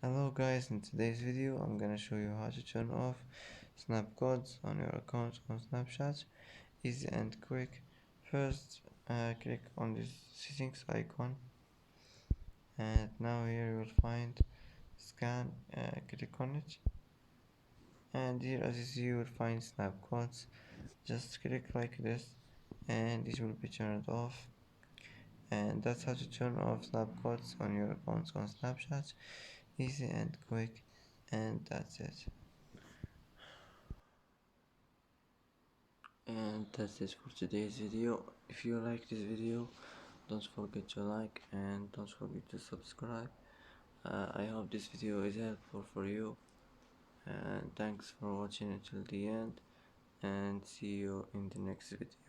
Hello guys, in today's video I'm gonna show you how to turn off Snapcodes on your account on Snapchat. Easy and quick. First click on this settings icon, and now here you will find scan. Click on it, and here as you see you will find Snapcodes. Just click like this and it will be turned off. And that's how to turn off Snapcodes on your accounts on Snapchat. Easy and quick, and that's it. And that's it for today's video. If you like this video, don't forget to like and don't forget to subscribe. I hope this video is helpful for you, and thanks for watching until the end, and see you in the next video.